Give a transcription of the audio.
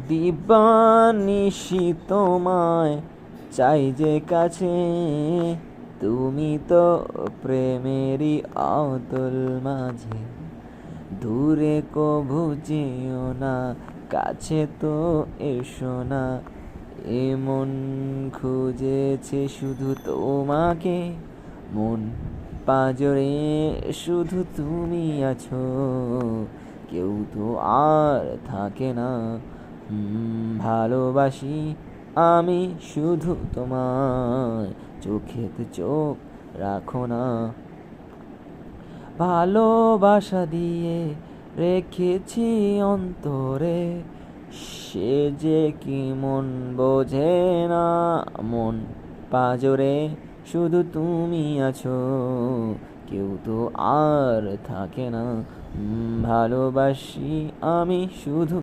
দিবানিশি তোমায় চাই যে কাছে, তুমি তো প্রেমেরই অতল মাঝে। দূরে কভু যেও না, কাছে তো এসো না। এমন খুঁজেছে শুধু তোমাকে, মন পাজরে শুধু তুমি আছো। কেউ তো আর থাকে না। ভালোবাসি আমি শুধু তোমায়, চোখেতে চোখ রাখো না। ভালোবাসা দিয়ে রেখেছি অন্তরে, সে যে কি মন বোঝে না। মন পাজরে শুধু তুমি আছো, কেউ তো আর থাকে না। ভালোবাসি আমি শুধু